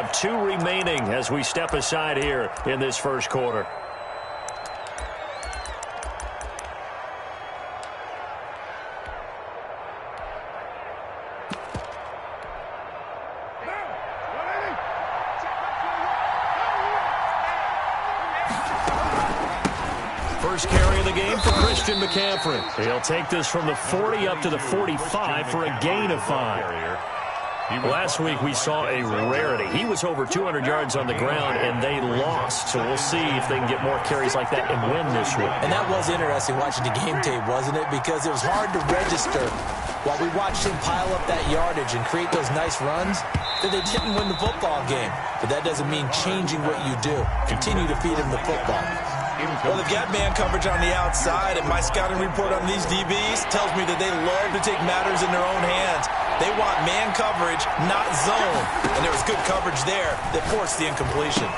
have 2 remaining as we step aside here in this first quarter. First carry of the game for Christian McCaffrey. He'll take this from the 40 up to the 45 for a gain of 5. Last week we saw a rarity. He was over 200 yards on the ground, and they lost. So we'll see if they can get more carries like that and win this week. And that was interesting watching the game tape, wasn't it? Because it was hard to register while we watched him pile up that yardage and create those nice runs that they didn't win the football game. But that doesn't mean changing what you do. Continue to feed him the football. Well, they've got man coverage on the outside, and my scouting report on these DBs tells me that they love to take matters in their own hands. They want man coverage, not zone. And there was good coverage there that forced the incompletion.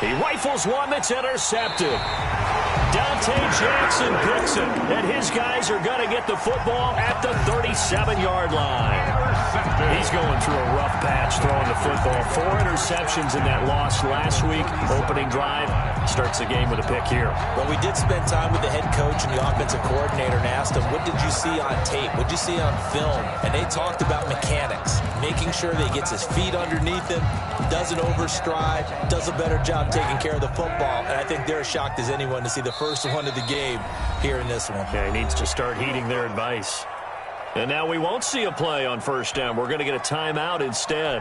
He rifles one that's intercepted. Dante Jackson picks it, and his guys are going to get the football at the 37-yard line. He's going through a rough patch throwing the football. 4 interceptions in that loss last week. Opening drive starts the game with a pick here. Well, we did spend time with the head coach and the offensive coordinator and asked him, what did you see on tape? What did you see on film? And they talked about mechanics, making sure that he gets his feet underneath him, doesn't overstride, does a better job taking care of the football. And I think they're as shocked as anyone to see the first one of the game here in this one. Yeah, he needs to start heeding their advice. And now we won't see a play on first down. We're going to get a timeout instead.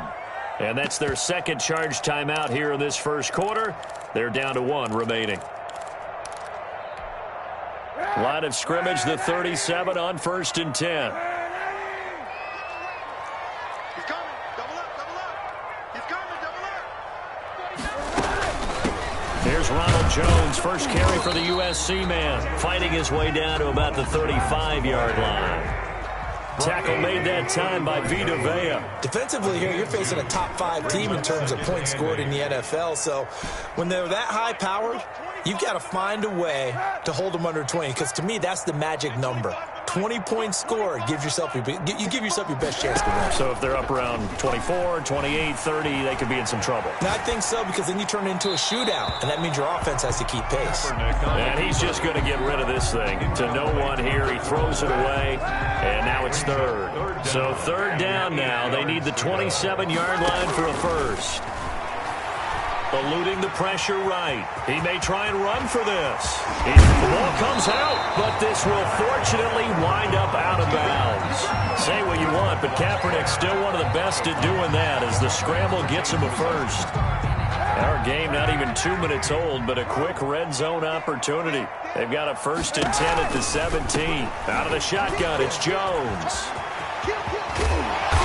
And that's their second charge timeout here in this first quarter. They're down to 1 remaining. Line of scrimmage, the 37 on 1st and 10. He's coming. Double up. He's coming. Double up. Here's Ronald Jones, first carry for the USC man, fighting his way down to about the 35-yard line. Tackle made that time by Vita Vea. Defensively here, you're facing a top 5 team in terms of points scored in the NFL. So when they're that high-powered, you've got to find a way to hold them under 20. Because to me, that's the magic number. 20 points scored gives yourself you give yourself your best chance to win. So if they're up around 24, 28, 30, they could be in some trouble. And I think so, because then you turn it into a shootout, and that means your offense has to keep pace. And he's just going to get rid of this thing. To no one here, he throws it away, and now it's 3rd. So 3rd down now. They need the 27-yard line for a first. Eluding the pressure right. He may try and run for this. The ball comes out, but this will fortunately wind up out of bounds. Say what you want, but Kaepernick's still one of the best at doing that as the scramble gets him a first. Our game not even 2 minutes old, but a quick red zone opportunity. They've got a 1st and 10 at the 17. Out of the shotgun, it's Jones.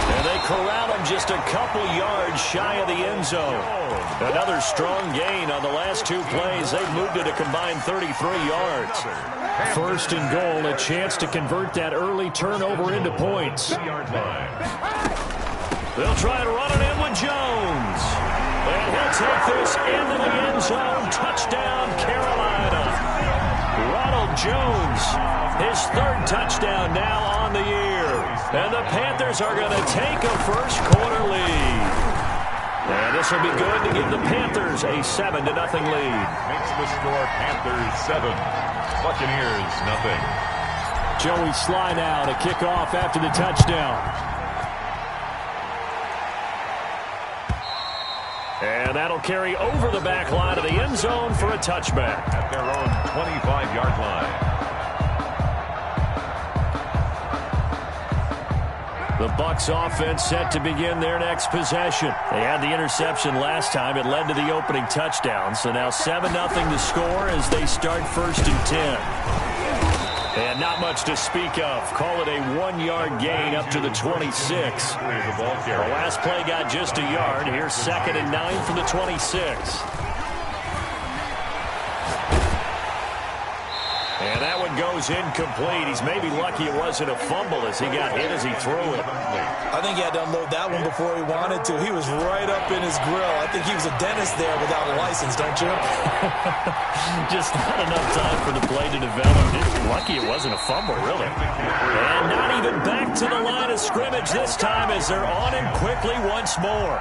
And they corral him just a couple yards shy of the end zone. Another strong gain on the last 2 plays. They've moved it a combined 33 yards. 1st and goal, a chance to convert that early turnover into points. They'll try and run it in with Jones. And he'll take this into the end zone. Touchdown, Carolina. Ronald Jones, his 3rd touchdown now on the year. And the Panthers are going to take a first quarter lead. And this will be good to give the Panthers a 7-0 lead. Makes the score Panthers 7, Buccaneers 0. Joey Sly now to kick off after the touchdown. And that'll carry over the back line of the end zone for a touchback. At their own 25-yard line. The Bucs offense set to begin their next possession. They had the interception last time. It led to the opening touchdown. So now 7-0 to score as they start 1st and 10. And not much to speak of. Call it a 1-yard gain up to the 26. The last play got just a yard. Here's 2nd and 9 from the 26. And that one goes incomplete. He's maybe lucky it wasn't a fumble as he got hit as he threw it. I think he had to unload that one before he wanted to. He was right up in his grill. I think he was a dentist there without a license, don't you? Just not enough time for the play to develop. Lucky it wasn't a fumble, really. And not even back to the line of scrimmage this time as they're on him quickly once more.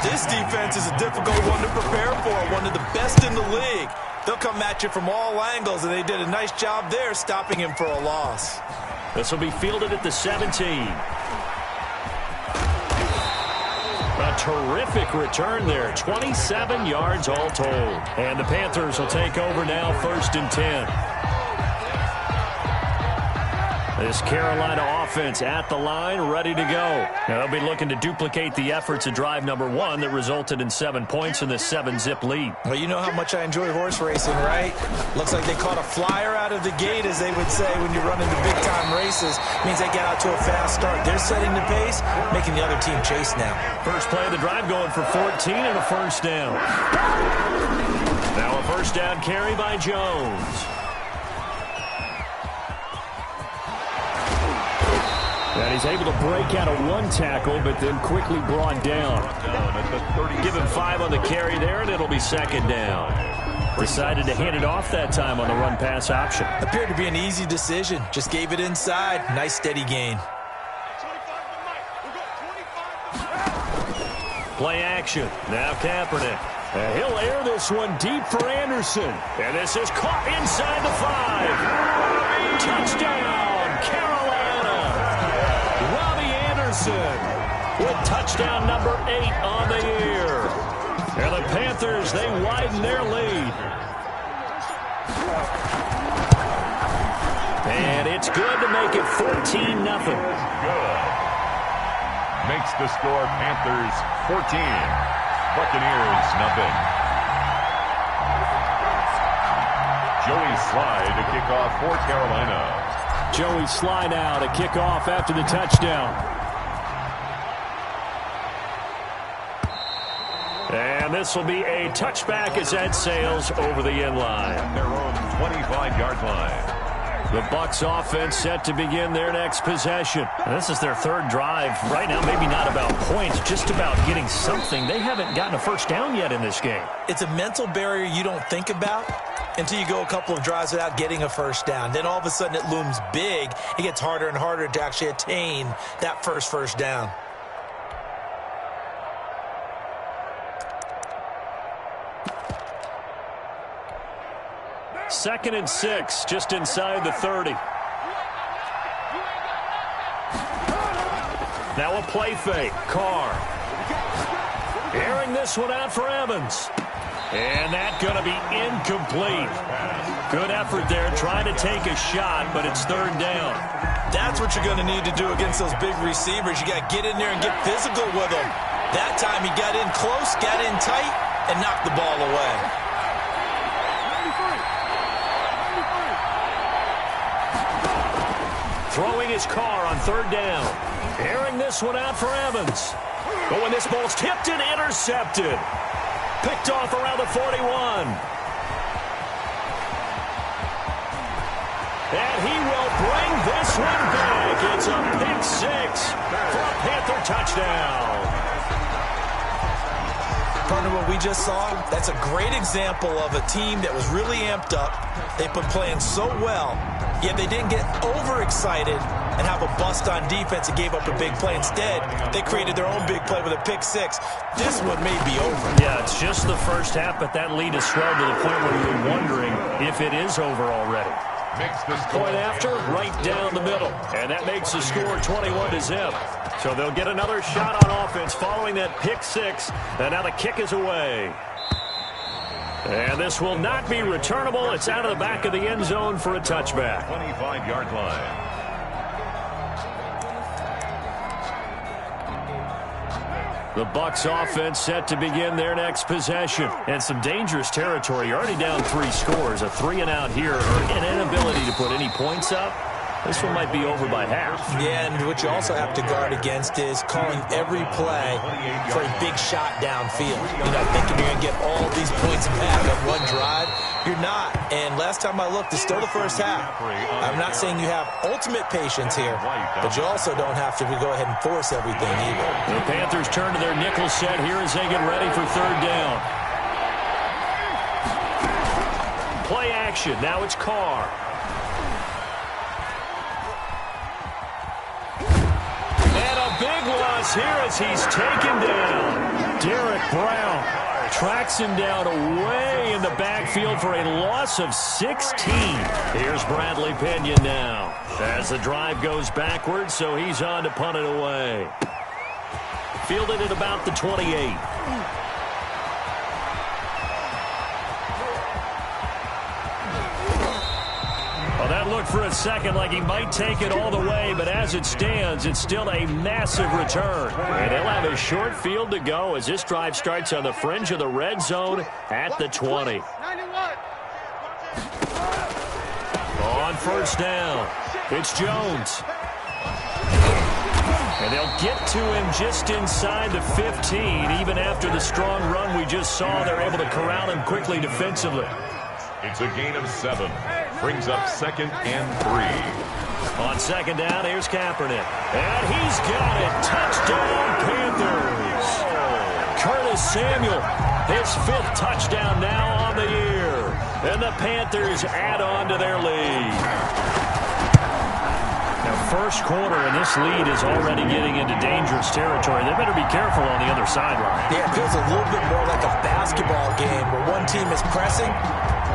This defense is a difficult one to prepare for, one of the best in the league. They'll come at you from all angles, and they did a nice job there stopping him for a loss. This will be fielded at the 17. A terrific return there. 27 yards all told. And the Panthers will take over now, 1st and 10. This Carolina offense at the line, ready to go. Now they'll be looking to duplicate the efforts of drive number 1 that resulted in 7 points in the 7-zip lead. Well, you know how much I enjoy horse racing, right? Looks like they caught a flyer out of the gate, as they would say when you run into big-time races. Means they get out to a fast start. They're setting the pace, making the other team chase now. First play of the drive going for 14 and a first down. Now a first down carry by Jones. And he's able to break out of 1 tackle, but then quickly brought down. Give him 5 on the carry there, and it'll be 2nd down. Decided to hand it off that time on the run-pass option. Appeared to be an easy decision. Just gave it inside. Nice, steady gain. Play action. Now Kaepernick. And he'll air this one deep for Anderson. And this is caught inside the 5. Touchdown, Carolina. With touchdown number 8 on the year. And the Panthers, they widen their lead. And it's good to make it 14-0. Good. Makes the score Panthers 14. Buccaneers nothing. Joey Slye to kick off for Carolina. Joey Slye now to kick off after the touchdown. And this will be a touchback as that sails over the end line. Their own 25-yard line. The Bucs offense set to begin their next possession. And this is their 3rd drive. Right now, maybe not about points, just about getting something. They haven't gotten a first down yet in this game. It's a mental barrier you don't think about until you go a couple of drives without getting a first down. Then all of a sudden it looms big. It gets harder and harder to actually attain that first down. 2nd and 6, just inside the 30. Now a play fake. Carr. Airing this one out for Evans. And that's going to be incomplete. Good effort there, trying to take a shot, but it's 3rd down. That's what you're going to need to do against those big receivers. You got to get in there and get physical with them. That time he got in close, got in tight, and knocked the ball away. Throwing his Carr on 3rd down. Airing this one out for Evans. But when this ball's tipped and intercepted. Picked off around the 41. And he will bring this one back. It's a pick 6 for a Panther touchdown. Partner, what we just saw, that's a great example of a team that was really amped up. They've been playing so well, yet they didn't get overexcited and have a bust on defense and gave up a big play. Instead, they created their own big play with a pick 6. This one may be over. Yeah, it's just the first half, but that lead has swelled to the point where you're wondering if it is over already. Point after, right down the middle. And that makes the score 21-0. So they'll get another shot on offense following that pick 6. And now the kick is away. And this will not be returnable. It's out of the back of the end zone for a touchback. 25-yard line. The Bucs offense set to begin their next possession. And some dangerous territory. You're already down 3 scores. A 3-and-out here, or an inability to put any points up. This one might be over by half. Yeah, and what you also have to guard against is calling every play for a big shot downfield. You know, thinking you're going to get all these points back on one drive. You're not. And last time I looked, it's still the first half. I'm not saying you have ultimate patience here, but you also don't have to go ahead and force everything either. The Panthers turn to their nickel set here as they get ready for third down. Play action. Now it's Carr. Big loss here as he's taken down. Derek Brown tracks him down away in the backfield for a loss of 16. Here's Bradley Pinion now as the drive goes backwards, so he's on to punt it away. Fielded at about the 28. That looked for a second like he might take it all the way, but as it stands, it's still a massive return. And they'll have a short field to go as this drive starts on the fringe of the red zone at the 20. On first down, it's Jones. And they'll get to him just inside the 15. Even after the strong run we just saw, they're able to corral him quickly defensively. It's a gain of 7. Brings up 2nd and 3. On second down, here's Kaepernick. And he's got it. Touchdown, Panthers. Curtis Samuel, his 5th touchdown now on the year. And the Panthers add on to their lead. Now, first quarter, and this lead is already getting into dangerous territory. They better be careful on the other sideline. Yeah, it feels a little bit more like a basketball game where one team is pressing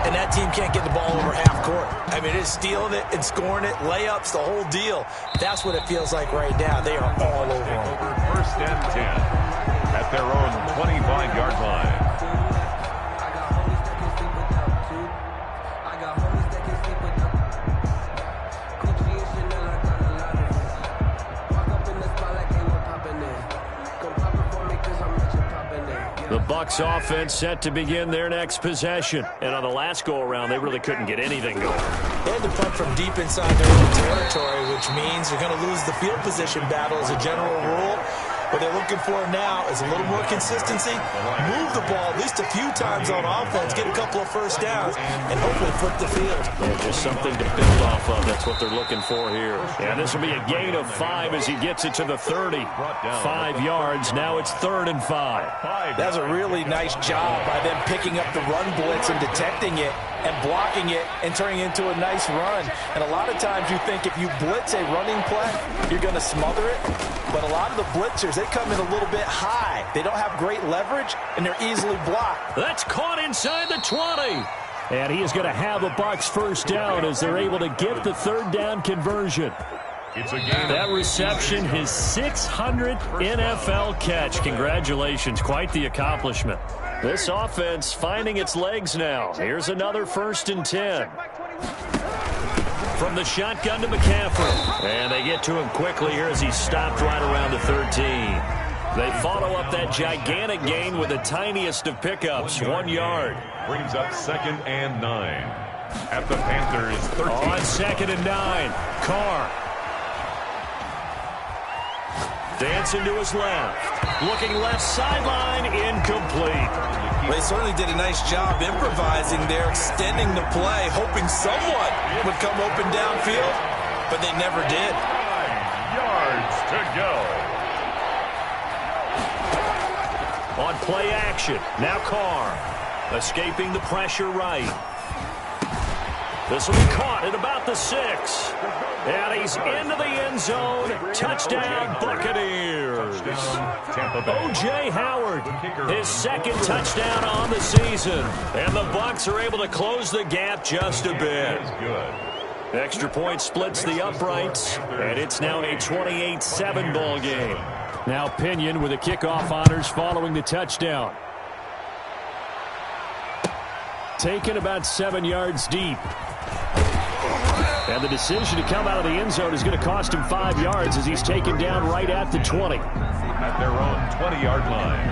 and that team can't get the ball over half court. I mean, it's stealing it and scoring it, layups, the whole deal. That's what it feels like right now. They are all over them. First and 10 at their own 25-yard line. The Bucs offense set to begin their next possession. And on the last go-around, they really couldn't get anything going. They had to punt from deep inside their own territory, which means they're going to lose the field position battle as a general rule. What they're looking for now is a little more consistency, move the ball at least a few times on offense, get a couple of first downs, and hopefully flip the field. Yeah, just something to build off of. That's what they're looking for here. And this will be a gain of 5 as he gets it to the 30. 5 yards. Now it's 3rd and 5. That's a really nice job by them picking up the run blitz and detecting it and blocking it and turning it into a nice run. And a lot of times you think if you blitz a running play, you're going to smother it. But a lot of the blitzers, they come in a little bit high. They don't have great leverage, and they're easily blocked. That's caught inside the 20. And he is going to have a Bucs first down as they're able to get the 3rd down conversion. It's a gain. That reception, his 600th NFL catch. Congratulations. Quite the accomplishment. This offense finding its legs now. Here's another 1st and 10. From the shotgun to McCaffrey. And they get to him quickly here as he's stopped right around the 13. They follow up that gigantic gain with the tiniest of pickups, 1 yard. Brings up 2nd and 9 at the Panthers 13. On 2nd and 9, Carr. Dancing to his left. Looking left sideline, incomplete. They certainly did a nice job improvising there, extending the play, hoping someone would come open downfield, but they never did. 9 yards to go. On play action, now Carr. Escaping the pressure right. This will be caught at about the 6. And he's into the end zone. Touchdown, Buccaneers. O.J. Howard, his 2nd touchdown on the season. And the Bucs are able to close the gap just a bit. Extra point splits the uprights, and it's now a 28-7 ball game. Now Pinion with the kickoff honors following the touchdown. Taken about 7 yards deep. And the decision to come out of the end zone is going to cost him 5 yards as he's taken down right at the 20. At their own 20-yard line.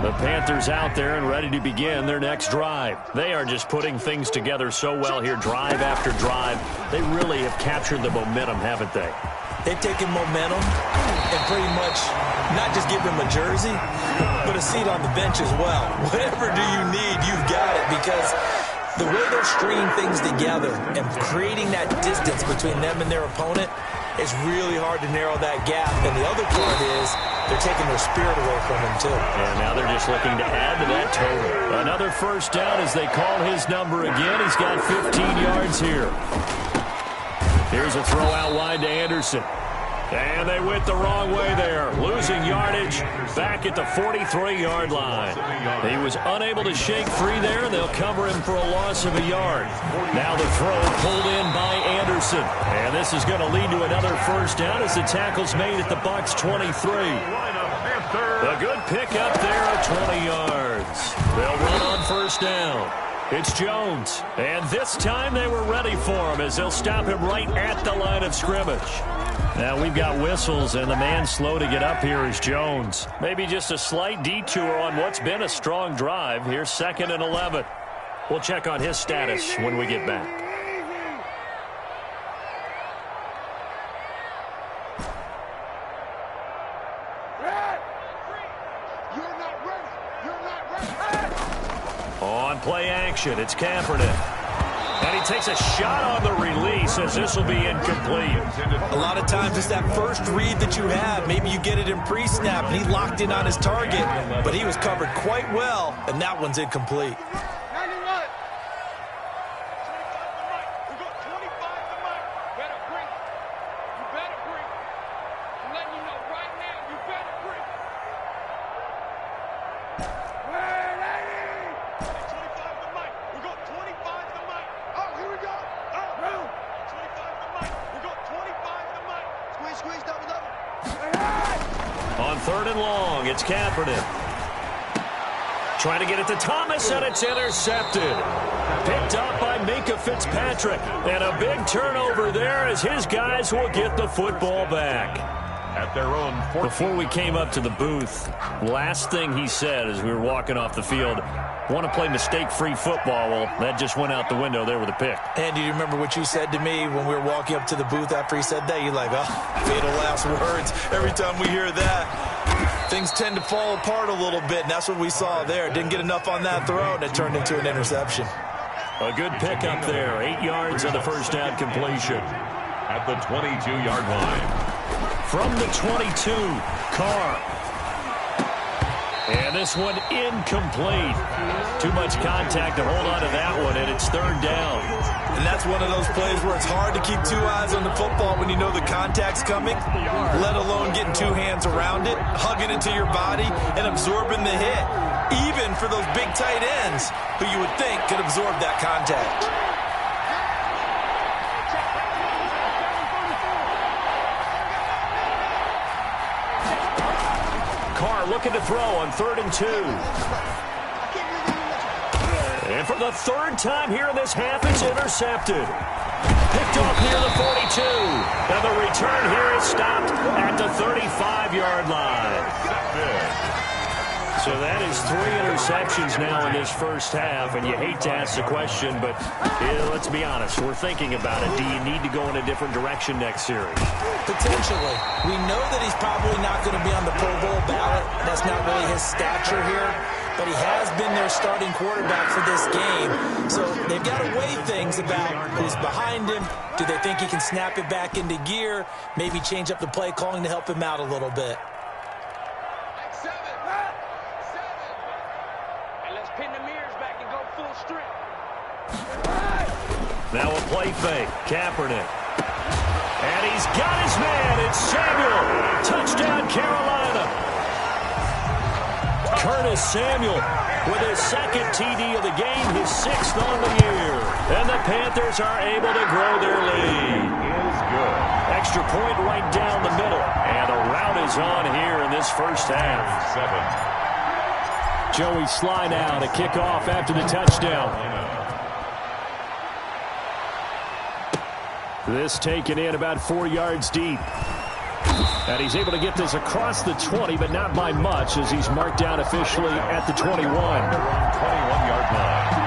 The Panthers out there and ready to begin their next drive. They are just putting things together so well here, drive after drive. They really have captured the momentum, haven't they? They've taken momentum and pretty much not just give him a jersey, but a seat on the bench as well. Whatever do you need, you've got it, because the way they're stringing things together and creating that distance between them and their opponent, it's really hard to narrow that gap. And the other part is they're taking their spirit away from him, too. And now they're just looking to add to that total. Another first down as they call his number again. He's got 15 yards here. Here's a throw out wide to Anderson. And they went the wrong way there. Losing yardage back at the 43-yard line. He was unable to shake free there, and they'll cover him for a loss of a yard. Now the throw pulled in by Anderson. And this is going to lead to another first down as the tackle's made at the Bucs 23. A good pickup there at 20 yards. They'll run on first down. It's Jones. And this time they were ready for him as they'll stop him right at the line of scrimmage. Now we've got whistles, and the man slow to get up here is Jones. Maybe just a slight detour on what's been a strong drive. Here's 2nd and 11. We'll check on his status when we get back. On play action, it's Kaepernick. And he takes a shot on the release as this will be incomplete. A lot of times it's that first read that you have. Maybe you get it in pre-snap, and he locked in on his target, but he was covered quite well, and that one's incomplete. On 3rd and long, it's Kaepernick. Trying to get it to Thomas, and it's intercepted. Picked up by Minka Fitzpatrick. And a big turnover there as his guys will get the football back. At their own 14. Before we came up to the booth, last thing he said as we were walking off the field, want to play mistake-free football. Well, that just went out the window there with a pick. And do you remember what you said to me when we were walking up to the booth after he said that? You're like, oh, fatal last words. Every time we hear that, things tend to fall apart a little bit, and that's what we saw there. Didn't get enough on that throw, and it turned into an interception. A good pickup there. 8 yards on the first down completion. At the 22-yard line. From the 22, Carr. And this one incomplete. Too much contact to hold on to that one, and it's 3rd down. And that's one of those plays where it's hard to keep 2 eyes on the football when you know the contact's coming, let alone getting 2 hands around it, hugging it to your body, and absorbing the hit, even for those big tight ends who you would think could absorb that contact. Carr looking to throw on 3rd and 2. And for the 3rd time here in this half, it's intercepted. Picked off near the 42. And the return here is stopped at the 35-yard line. So that is 3 interceptions now in this first half, and you hate to ask the question, but let's be honest, we're thinking about it. Do you need to go in a different direction next series? Potentially. We know that he's probably not going to be on the Pro Bowl ballot. That's not really his stature here, but he has been their starting quarterback for this game. So they've got to weigh things about who's behind him. Do they think he can snap it back into gear? Maybe change up the play calling to help him out a little bit. Now a play fake. Kaepernick. And he's got his man. It's Samuel. Touchdown, Carolina. Curtis Samuel with his 2nd TD of the game, his 6th on the year. And the Panthers are able to grow their lead. Is good. Extra point right down the middle. And the route is on here in this first half. 7. Joey Sly now to kick off after the touchdown. This taken in about 4 yards deep. And he's able to get this across the 20, but not by much, as he's marked down officially at the 21. 21-yard line.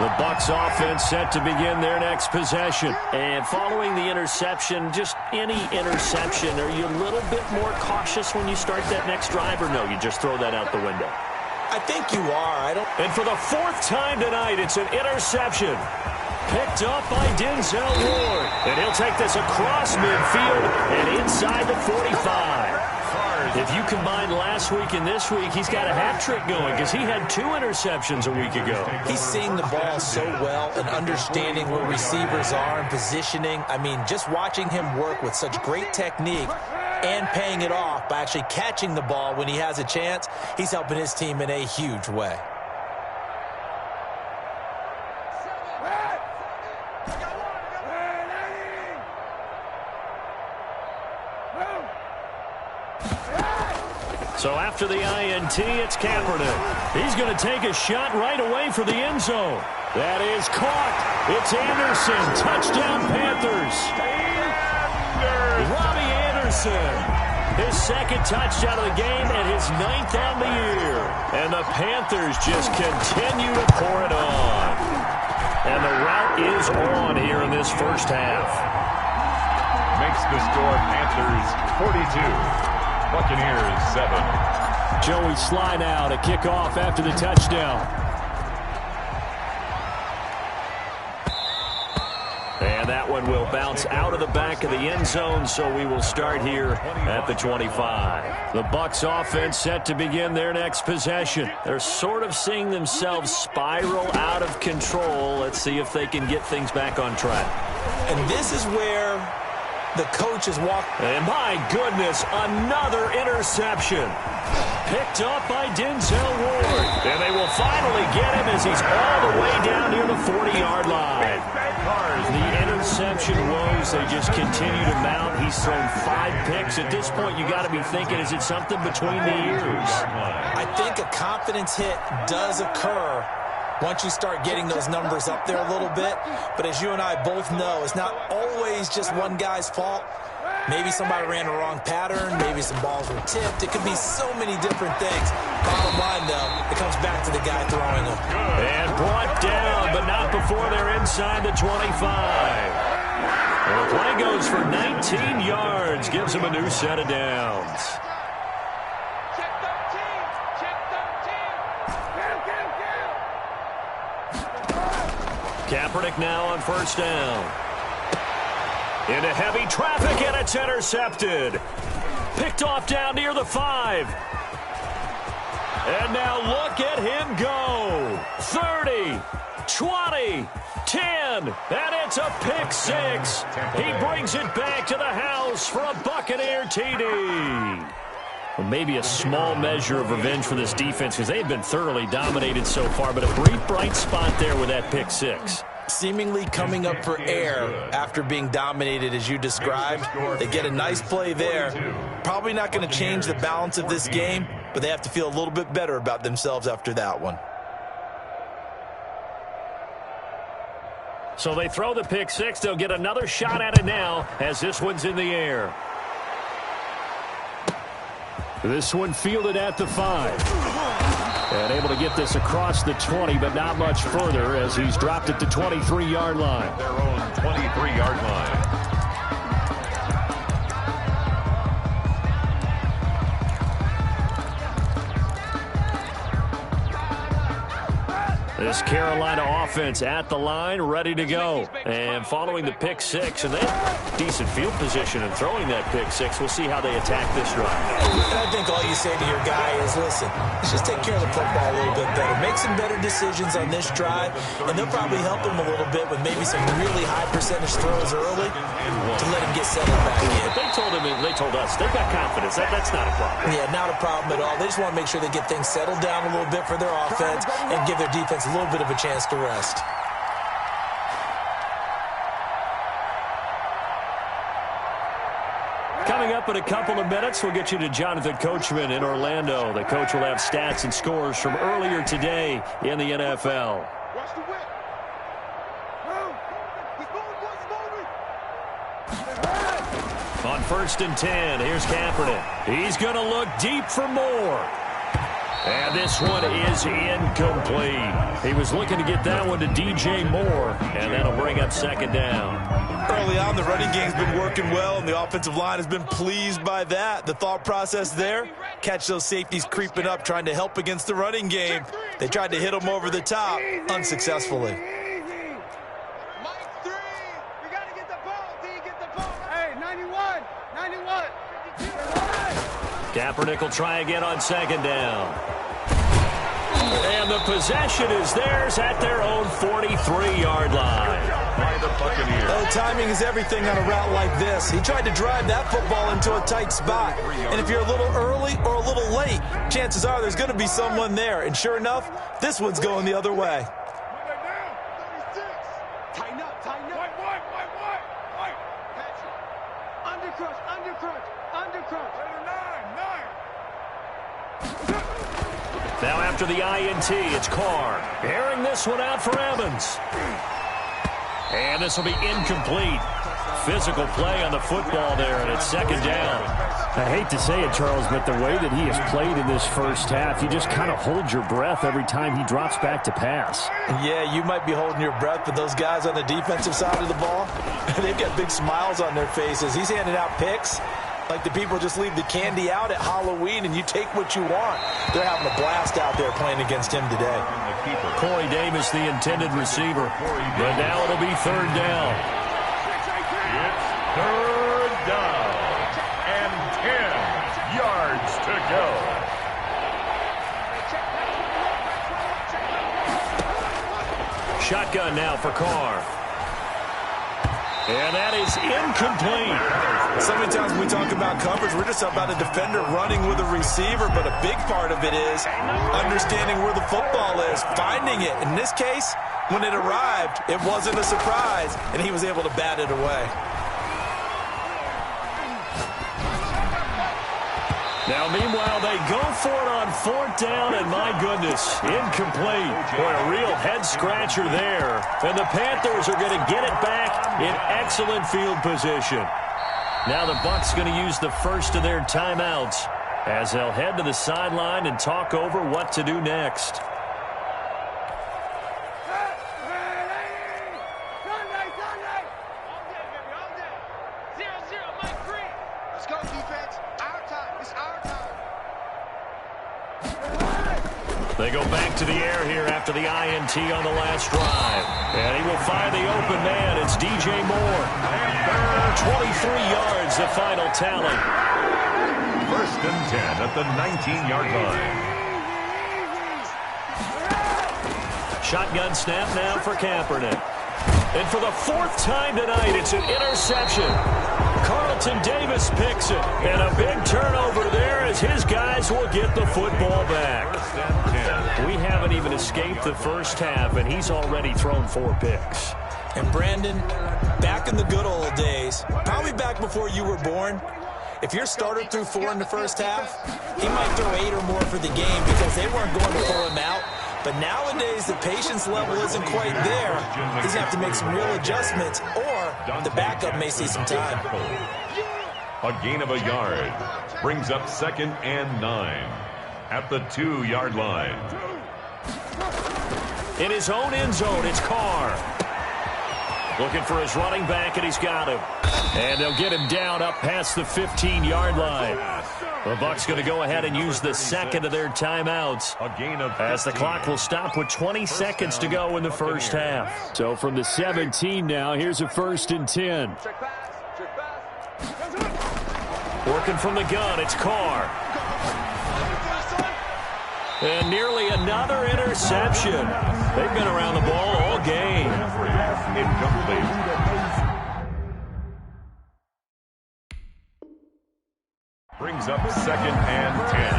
The Bucs offense set to begin their next possession. And following the interception, just any interception, are you a little bit more cautious when you start that next drive, or no, you just throw that out the window? I think you are. And for the fourth time tonight, it's an interception. Picked up by Denzel Ward. And he'll take this across midfield and inside the 45. If you combine last week and this week, he's got a hat trick going because he had 2 interceptions a week ago. He's seeing the ball so well and understanding where receivers are and positioning. I mean, just watching him work with such great technique and paying it off by actually catching the ball when he has a chance, he's helping his team in a huge way. So after the INT, it's Kaepernick. He's going to take a shot right away for the end zone. That is caught. It's Anderson. Touchdown, Panthers. Robbie Anderson. His second touchdown of the game and his 9th on the year. And the Panthers just continue to pour it on. And the route is on here in this first half. Makes the score Panthers 42. Buccaneers 7. Joey Sly now to kick off after the touchdown. And that one will bounce out of the back of the end zone, so we will start here at the 25. The Bucs offense set to begin their next possession. They're sort of seeing themselves spiral out of control. Let's see if they can get things back on track. And this is where the coach is walking. And my goodness, another interception. Picked up by Denzel Ward. And they will finally get him as he's all the way down near the 40-yard line. The interception woes, they just continue to mount. He's thrown 5 picks. At this point, you got to be thinking, is it something between the ears? I think a confidence hit does occur once you start getting those numbers up there a little bit. But as you and I both know, it's not always just one guy's fault. Maybe somebody ran the wrong pattern. Maybe some balls were tipped. It could be so many different things. Bottom line, though, it comes back to the guy throwing them. And brought down, but not before they're inside the 25. And the play goes for 19 yards. Gives him a new set of downs. Kaepernick now on first down. Into heavy traffic, and it's intercepted. Picked off down near the 5. And now look at him go. 30, 20, 10, and it's a pick 6. He brings it back to the house for a Buccaneer TD. Well, maybe a small measure of revenge for this defense because they've been thoroughly dominated so far, but a bright spot there with that pick 6. Seemingly coming up for air after being dominated as you described. They get a nice play there. Probably not going to change the balance of this game, but they have to feel a little bit better about themselves after that one. So they throw the pick 6. They'll get another shot at it now as this one's in the air. This one fielded at the 5. And able to get this across the 20, but not much further as he's dropped at the 23-yard line. Their own 23-yard line. This Carolina offense at the line, ready to go. And following the pick 6, and they have decent field position in throwing that pick 6. We'll see how they attack this drive. And I think all you say to your guy is, listen, let's just take care of the football a little bit better. Make some better decisions on this drive, and they'll probably help him a little bit with maybe some really high percentage throws early to let him get settled back in. They told us, they've got confidence. That's not a problem. Yeah, not a problem at all. They just want to make sure they get things settled down a little bit for their offense and give their defense a little bit of a chance to rest. Coming up in a couple of minutes, we'll get you to Jonathan Coachman in Orlando. The coach will have stats and scores from earlier today in the NFL. Watch the whip. He's moving, boys, he's moving. On 1st and 10. Here's Kaepernick. He's going to look deep for more. And this one is incomplete. He was looking to get that one to DJ Moore, and that'll bring up 2nd down. Early on, the running game's been working well, and the offensive line has been pleased by that. The thought process there, catch those safeties creeping up, trying to help against the running game. They tried to hit them over the top, unsuccessfully. Mike 3. We got to get the ball. D, get the ball. Hey, 91. 91. Kaepernick will try again on 2nd down. And the possession is theirs at their own 43-yard line. By the Buccaneers. Oh, timing is everything on a route like this. He tried to drive that football into a tight spot. And if you're a little early or a little late, chances are there's going to be someone there. And sure enough, this one's going the other way. Tighten up, tighten up. White. Patrick. Undercrush. Now after the INT, it's Carr. Airing this one out for Evans. And this will be incomplete. Physical play on the football there, and it's 2nd down. I hate to say it, Charles, but the way that he has played in this first half, you just kind of hold your breath every time he drops back to pass. Yeah, you might be holding your breath, but those guys on the defensive side of the ball, they've got big smiles on their faces. He's handing out picks like the people just leave the candy out at Halloween and you take what you want. They're having a blast out there playing against him today. Corey Davis, the intended receiver. But now it'll be 3rd down. It's 3rd down and 10 yards to go. Shotgun now for Carr. And that is incomplete. So many times when we talk about coverage, we're just about a defender running with a receiver, but a big part of it is understanding where the football is, finding it. In this case, when it arrived, it wasn't a surprise, and he was able to bat it away. Now, meanwhile, they go for it on 4th down, and my goodness, incomplete. Boy, a real head-scratcher there. And the Panthers are going to get it back in excellent field position. Now the Bucs going to use the first of their timeouts as they'll head to the sideline and talk over what to do next. Let's go, defense. Our time. It's our time. They go back to the air here after the INT on the last drive. And he will find the open man. It's DJ Moore. 23 yards, the final tally. 1st and 10 at the 19-yard line. Shotgun snap now for Kaepernick. And for the 4th time tonight, it's an interception. Carlton Davis picks it. And a big turnover there as his guys will get the football back. We haven't even escaped the first half, and he's already thrown 4 picks. And Brandon, back in the good old days, probably back before you were born, if your starter threw 4 in the first half, he might throw 8 or more for the game because they weren't going to pull him out. But nowadays, the patience level isn't quite there. He's going to have to make some real adjustments, or the backup may see some time. A gain of a yard brings up 2nd and 9 at the 2-yard line. In his own end zone, it's Carr. Looking for his running back, and he's got him. And they'll get him down up past the 15-yard line. The Bucs going to go ahead and use the 2nd of their timeouts as the clock will stop with 20 seconds to go in the first half. So from the 17 now, here's a 1st and 10. Working from the gun, it's Carr. And nearly another interception. They've been around the ball all game. Incomplete. Brings up 2nd and 10.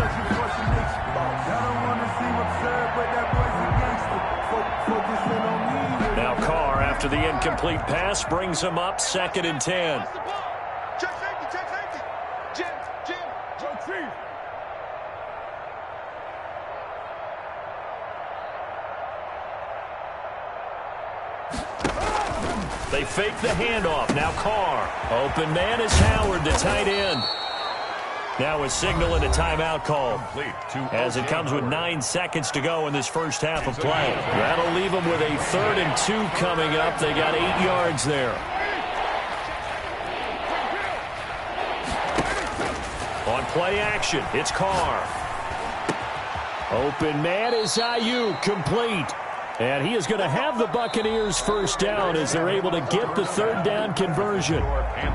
Now Carr, after the incomplete pass, brings him up 2nd and 10. Check safety, check safety. Jim. They fake the handoff. Now Carr. Open man is Howard, the tight end. Now a signal and a timeout call as it comes with 9 seconds to go in this first half of play. That'll leave them with a 3rd and 2 coming up. They got 8 yards there. On play action, it's Carr. Open man is Ayuk, complete. And he is going to have the Buccaneers first down as they're able to get the 3rd down conversion.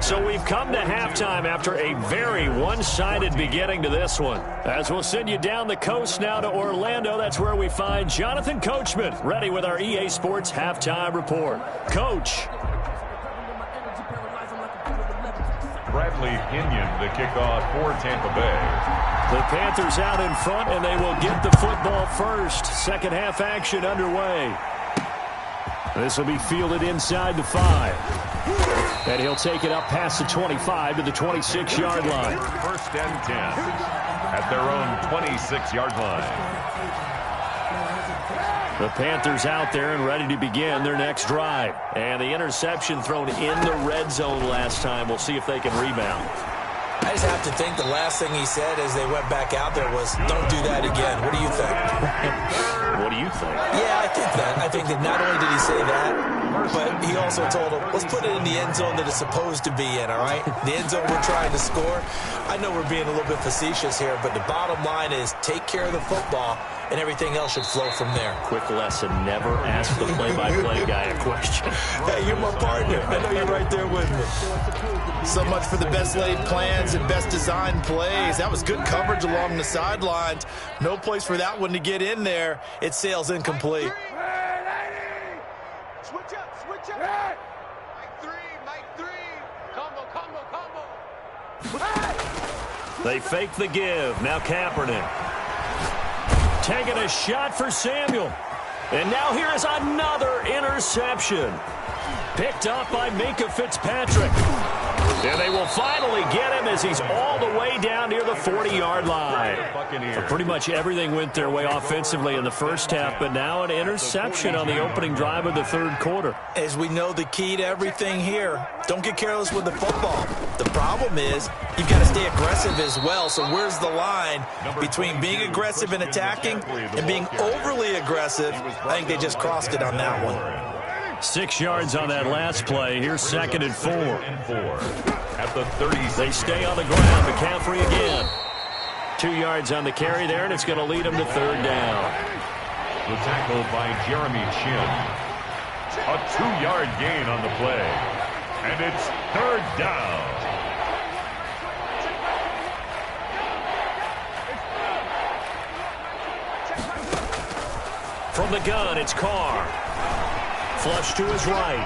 So we've come to halftime after a very one-sided beginning to this one. As we'll send you down the coast now to Orlando, that's where we find Jonathan Coachman, ready with our EA Sports Halftime Report. Coach. Bradley Pinion, the kickoff for Tampa Bay. The Panthers out in front, and they will get the football first. Second half action underway. This will be fielded inside the 5. And he'll take it up past the 25 to the 26-yard line. 1st and 10 at their own 26-yard line. The Panthers out there and ready to begin their next drive. And the interception thrown in the red zone last time. We'll see if they can rebound. I just have to think the last thing he said as they went back out there was, don't do that again. What do you think? What do you think? Yeah, I think that. I think that not only did he say that, but he also told him, let's put it in the end zone that it's supposed to be in, all right? The end zone we're trying to score. I know we're being a little bit facetious here, but the bottom line is take care of the football, and everything else should flow from there. Quick lesson, never ask the play-by-play guy a question. Hey, you're my partner. I know you're right there with me. So much for the best laid plans and best designed plays. That was good coverage along the sidelines. No place for that one to get in there. It sails incomplete. Switch up. Mike 3. Combo. They fake the give. Now Kaepernick. Taking a shot for Samuel. And now here is another interception. Picked up by Minkah Fitzpatrick. And they will finally get him as he's all the way down near the 40-yard line. So pretty much everything went their way offensively in the first half, but now an interception on the opening drive of the 3rd quarter. As we know, the key to everything here, don't get careless with the football. The problem is you've got to stay aggressive as well. So where's the line between being aggressive and attacking and being overly aggressive? I think they just crossed it on that one. 6 yards on that last play. Here's 2nd and 4. At the 30. They stay on the ground. McCaffrey again. 2 yards on the carry there, and it's going to lead them to 3rd down. The tackle by Jeremy Chin. A 2-yard gain on the play. And it's 3rd down. From the gun, it's Carr. Flush to his right.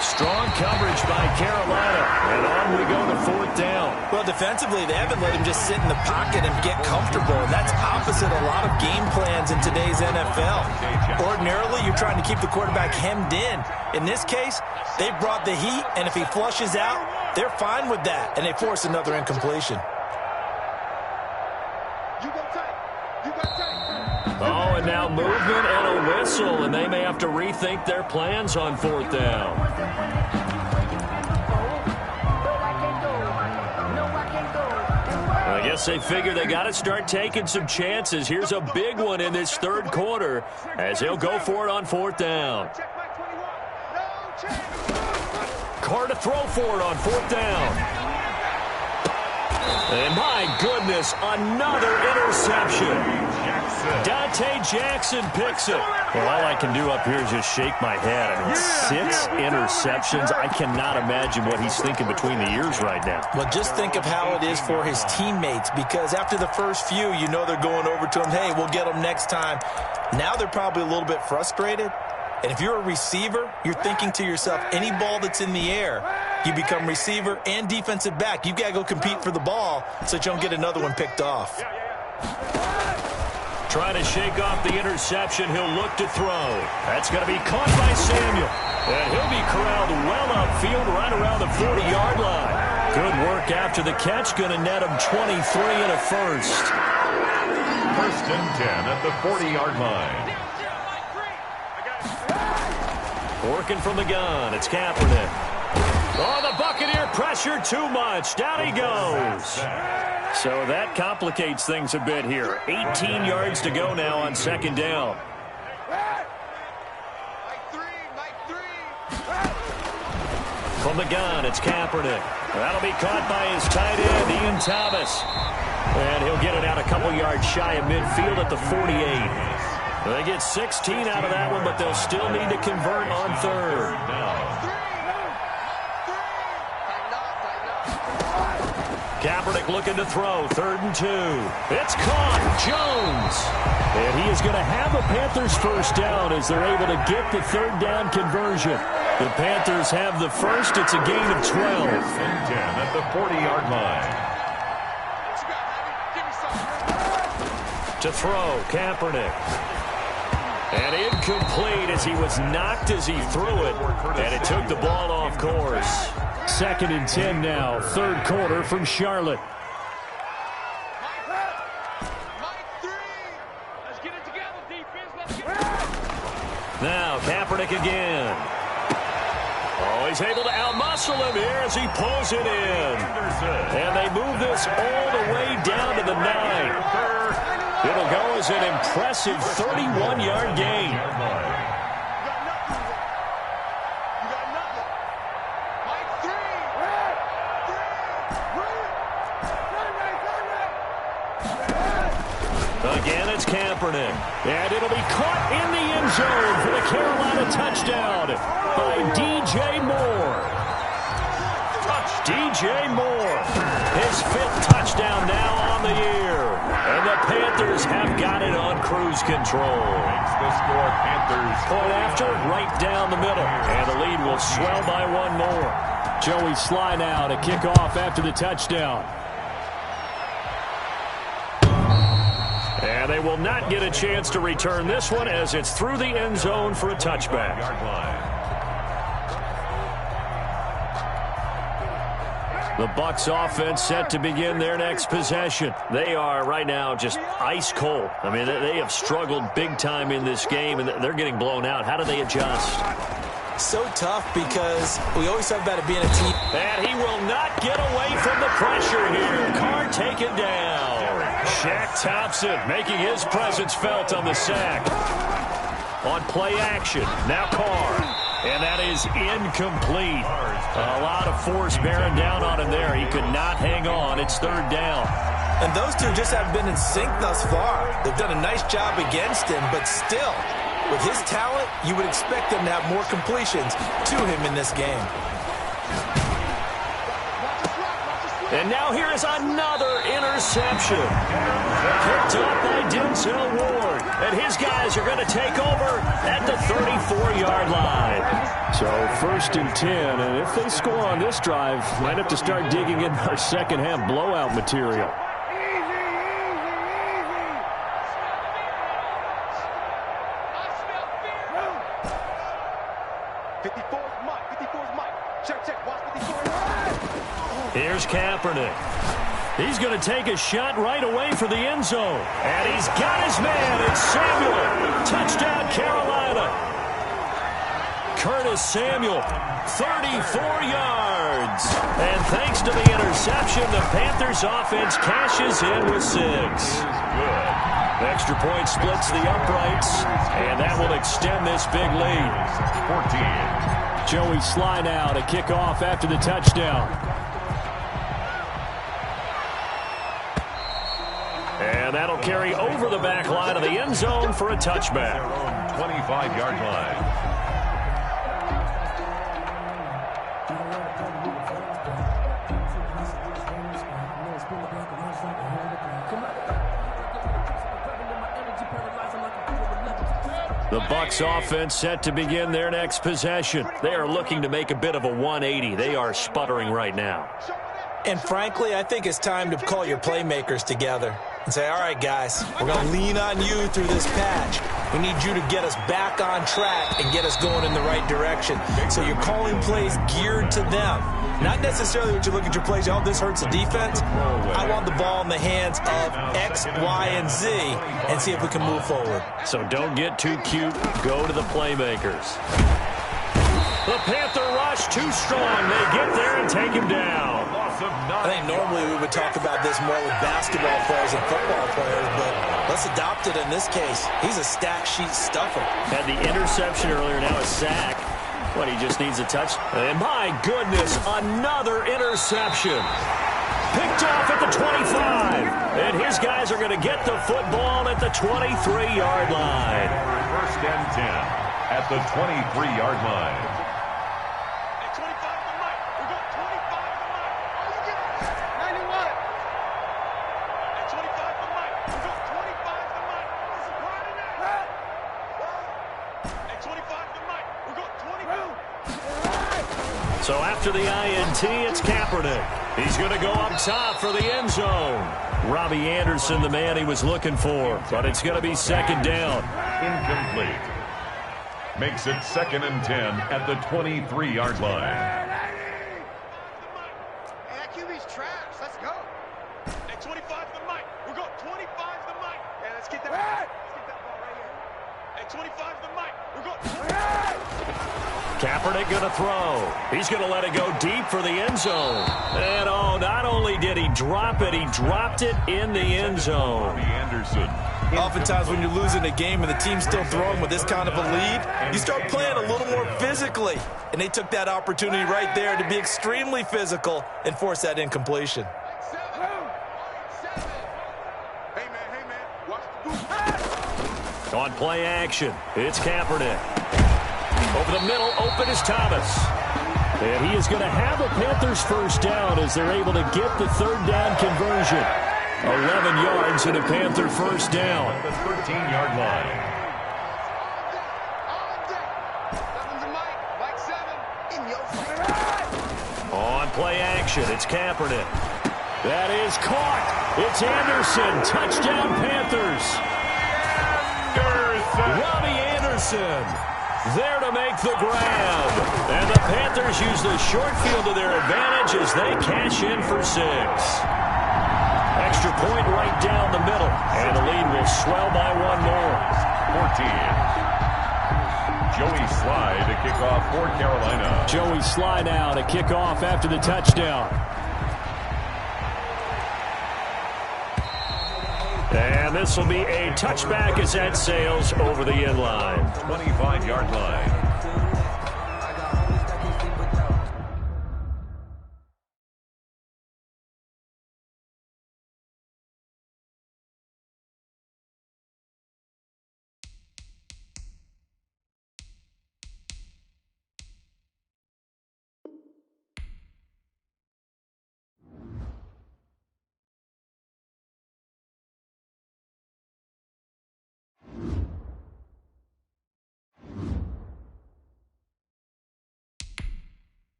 Strong coverage by Carolina. And on we go to 4th down. Well, defensively, they haven't let him just sit in the pocket and get comfortable. And that's opposite a lot of game plans in today's NFL. Ordinarily, you're trying to keep the quarterback hemmed in. In this case, they brought the heat, and if he flushes out, they're fine with that. And they force another incompletion. Oh, and now movement and a whistle, and they may have to rethink their plans on 4th down. I guess they figure they got to start taking some chances. Here's a big one in this 3rd quarter as they'll go for it on 4th down. Carr to throw for it on 4th down. And my goodness, another interception. Dante Jackson picks it. Well, all I can do up here is just shake my head. I mean, 6 interceptions. I cannot imagine what he's thinking between the ears right now. Well, just think of how it is for his teammates, because after the first few, you know they're going over to him, hey, we'll get them next time. Now they're probably a little bit frustrated. And if you're a receiver, you're thinking to yourself, any ball that's in the air, you become receiver and defensive back. You've got to go compete for the ball so that you don't get another one picked off. Trying to shake off the interception. He'll look to throw. That's going to be caught by Samuel. And he'll be corralled well upfield right around the 40-yard line. Good work after the catch. Going to net him 23 and a first. 1st and 10 at the 40-yard line. Working from the gun, it's Kaepernick. Oh, the Buccaneer pressure too much. Down he goes. So that complicates things a bit here. 18 yards to go now on second down. From the gun, it's Kaepernick. That'll be caught by his tight end, Ian Thomas. And he'll get it out a couple yards shy of midfield at the 48. They get 16 out of that one, but they'll still need to convert on third. Kaepernick looking to throw, 3rd and 2. It's caught, Jones. And he is going to have a Panthers first down as they're able to get the 3rd down conversion. The Panthers have the first. It's a gain of 12. And 10 at the 40-yard line. To throw, Kaepernick. And incomplete as he was knocked as he threw it. And it took the ball off course. 2nd and 10 now, 3rd quarter from Charlotte. Now Kaepernick again. Oh, he's able to outmuscle him here as he pulls it in. And they move this all the way down to the 9. It'll go as an impressive 31-yard gain. Again, it's Kaepernick. And it'll be caught in the end zone for the Carolina touchdown by DJ Moore. DJ Moore, his 5th touchdown now on the year. And the Panthers have got it on cruise control. Makes the score Panthers. Point after, right down the middle. And the lead will swell by 1 more. Joey Sly now to kick off after the touchdown. And they will not get a chance to return this one as it's through the end zone for a touchback. The Bucs offense set to begin their next possession. They are right now just ice cold. I mean, they have struggled big time in this game, and they're getting blown out. How do they adjust? So tough because we always talk about it being a team. And he will not get away from the pressure here. Carr taken down. Shaq Thompson making his presence felt on the sack. On play action, now Carr. And that is incomplete. A lot of force bearing down on him there. He could not hang on. It's 3rd down. And those two just haven't been in sync thus far. They've done a nice job against him, but still, with his talent, you would expect them to have more completions to him in this game. And now here is another interception. Picked up by Denzel Ward. And his guys are going to take over at the 34-yard line. So 1st and 10, and if they score on this drive, might have to start digging in our second half blowout material. Here's Kaepernick. He's going to take a shot right away for the end zone. And he's got his man. It's Samuel. Touchdown, Carolina. Curtis Samuel, 34 yards. And thanks to the interception, the Panthers offense cashes in with 6. The extra point splits the uprights, and that will extend this big lead. 14. Joey Sly now to kick off after the touchdown. And that'll carry over the back line of the end zone for a touchback. 25-yard line. The Bucs offense set to begin their next possession. They are looking to make a bit of a 180. They are sputtering right now. And frankly, I think it's time to call your playmakers together and say, all right, guys, we're going to lean on you through this patch. We need you to get us back on track and get us going in the right direction. So you're calling plays geared to them. Not necessarily what you look at your plays, oh, this hurts the defense. I want the ball in the hands of X, Y, and Z and see if we can move forward. So don't get too cute. Go to the playmakers. The Panther rush too strong. They get there and take him down. I think normally we would talk about this more with basketball players and football players, but let's adopt it in this case. He's a stat sheet stuffer. Had the interception earlier, now a sack. What, he just needs a touch? And my goodness, another interception. Picked off at the 25. And his guys are going to get the football at the 23-yard line. First and 10 at the 23-yard line. So after the INT, it's Kaepernick. He's going to go up top for the end zone. Robbie Anderson, the man he was looking for, but it's going to be second down. Incomplete. Makes it second and 10 at the 23-yard line. Hey, that QB's trash. Let's go. Hey, 25 the mic. We're going 25 the mic. Yeah, let's get that. Let's get that ball right here. Hey, 25 the mic. We're going. Kaepernick going to throw. He's going to let it go deep for the end zone. And oh, not only did he drop it, he dropped it in the end zone. Robbie Anderson. Oftentimes when you're losing a game and the team's still throwing with this kind of a lead, you start playing a little more physically. And they took that opportunity right there to be extremely physical and force that incompletion. On play action, it's Kaepernick. Over the middle, open is Thomas. And he is going to have a Panthers first down as they're able to get the third down conversion. 11 yards and a Panther first down. At the 13-yard line. On play action, it's Kaepernick. That is caught. It's Anderson. Touchdown, Panthers. Robbie Anderson there to make the grab. And the Panthers use the short field to their advantage as they cash in for 6. Extra point right down the middle. And the lead will swell by one more. 14. Joey Sly to kick off for Carolina. Joey Sly now to kick off after the touchdown. And this will be a touchback as that sails over the end line. 25-yard line.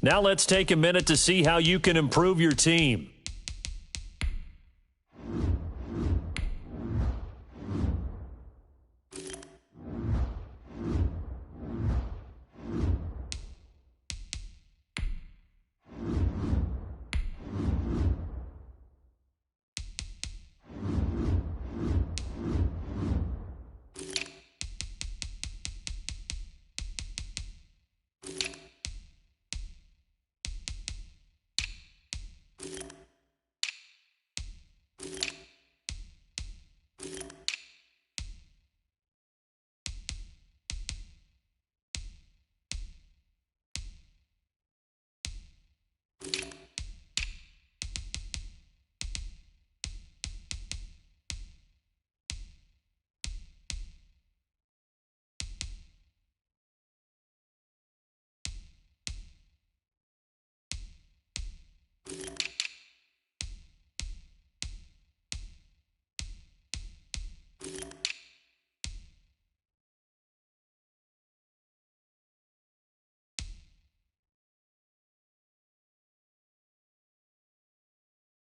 Now let's take a minute to see how you can improve your team.